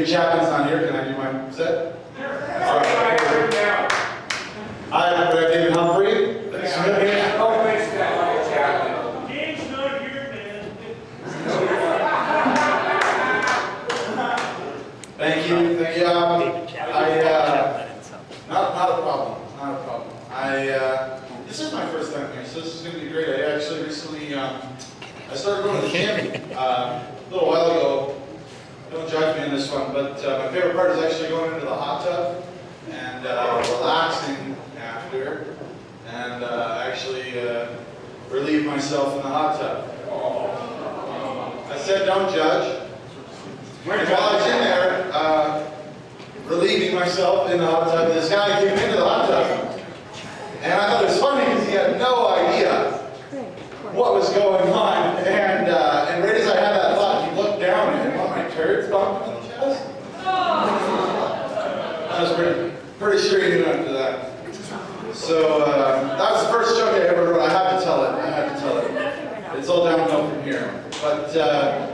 David Chapman's not here. Can I do my set? All right. Hi, I'm David Humphrey. Game's not here, man. Thank you. Thank you. Not a problem. Not a problem. This is my first time here, so this is going to be great. I actually recently, I started going to the gym a little while ago. Don't judge me on this one, but my favorite part is actually going into the hot tub and relaxing after, and actually relieve myself in the hot tub. I said don't judge. And while I was in there, relieving myself in the hot tub, this guy came into the hot tub. And I thought it was funny because he had no idea what was going on. And right as I had that thought, he looked down and one of my turds bumped in the chest. I was pretty sure he knew after that. So that was the first joke I ever wrote. I had to tell it. It's all downhill from here. But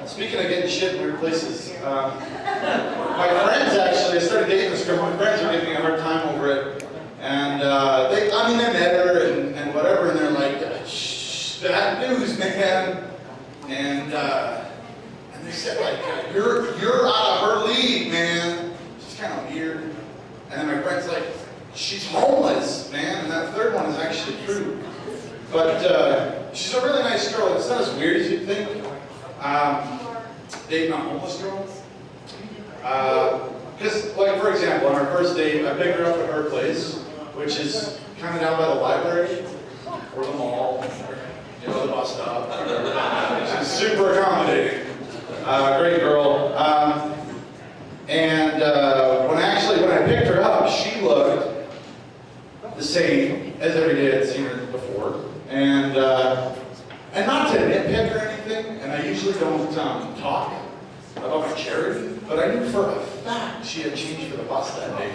speaking of getting shit in weird places, my friends actually, I started dating this girl. My friends are giving me a hard time over it. And they met her and whatever, and they're like, shh, bad news, man. And they said, like, you're out of her league, man. She's kind of weird. And then my friend's like, she's homeless, man. And that third one is actually true. But she's a really nice girl. It's not as weird as you'd think. Dating a homeless girl. Because, like, for example, on our first date, I picked her up at her place, which is kind of down by the library, or the mall, or, the bus stop. She's super accommodating. Great girl. And when I picked her up, she looked the same as every day I'd seen her before. And not to nitpick or anything, and I usually don't talk about my charity, but I knew for a fact she had changed for the bus that day.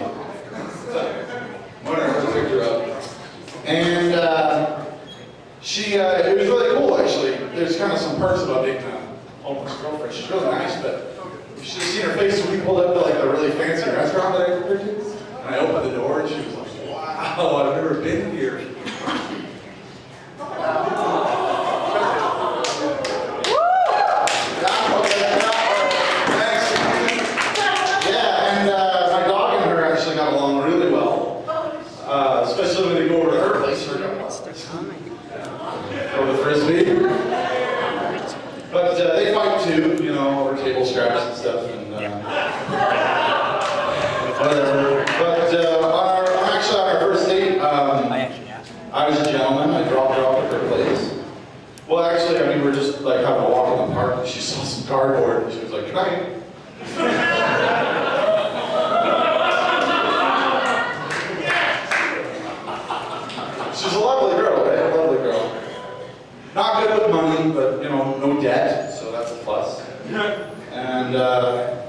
Whatever, I picked her up. And it was really cool actually. There's kind of some perks about being a homeless girlfriend. She's really nice, but you should have seen her face when we pulled up to like a really fancy restaurant that I took her to. And I opened the door and she was like, wow, I've never been here. Especially when they go over to her place for the frisbee. But they fight too, over table scraps and stuff and whatever. But actually on our first date, I was a gentleman. I dropped her off at her place. Well, actually, we're just like having a walk in the park and she saw some cardboard and she was like, "Good night." She's a lovely girl, right? A lovely girl. Not good with money, but, no debt, so that's a plus. And, I've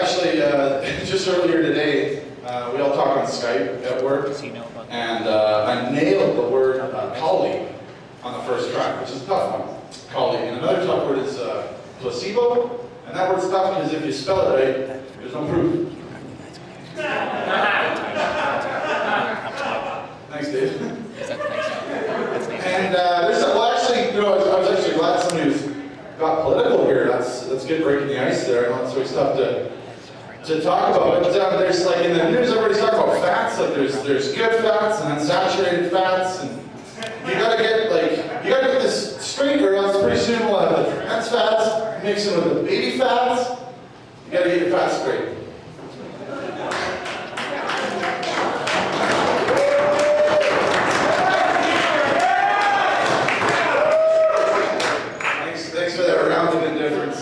actually, just earlier today, we all talk on Skype at work, and I nailed the word colleague on the first try, which is a tough one, colleague. And another tough word is placebo, and that word's tough because if you spell it right, there's no proof. Thanks, Dave. And I was actually glad somebody got political here. That's good breaking the ice there. I know it's always tough to talk about. But there's like in the news, everybody's talking about fats. Like there's good fats and unsaturated fats, and you gotta get this straight, or else pretty soon we'll have the trans fats mixed in with the baby fats. You gotta get your fats straight. Thanks for that rounding indifference.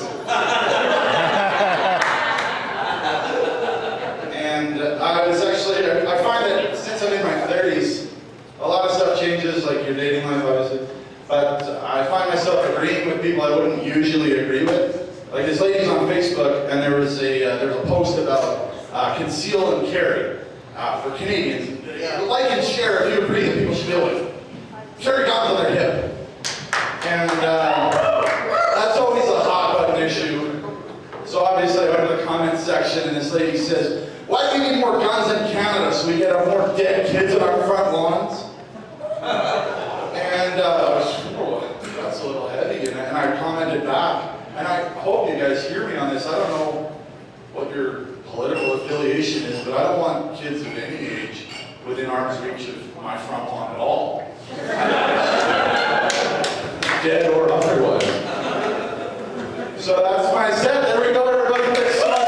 And I find that since I'm in my 30s, a lot of stuff changes, like your dating life, obviously. But I find myself agreeing with people I wouldn't usually agree with. Like this lady's on Facebook, and there was a post about conceal and carry for Canadians. Like and share if you agree that people should do it. Carry guns on their hip. And that's always a hot button issue. So obviously I went to the says, why do we need more guns in Canada so we can have more dead kids on our front lawns? And that's a little heavy, and I commented back, and I hope you guys hear me on this. I don't know what your political affiliation is, but I don't want kids of any age within arm's reach of my front lawn at all. Dead or otherwise. So that's my set. There we go, everybody. Thanks so much.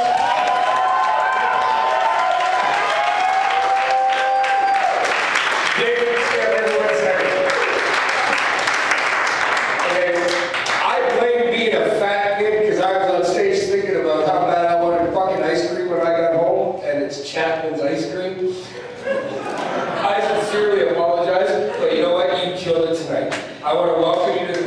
David, stand there for 1 second. Okay, I blame being a fat kid because I was on stage thinking about how bad I wanted fucking ice cream when I got home, and it's Chapman's ice cream. I sincerely apologize, but you know what? You killed it tonight. I want to welcome you to the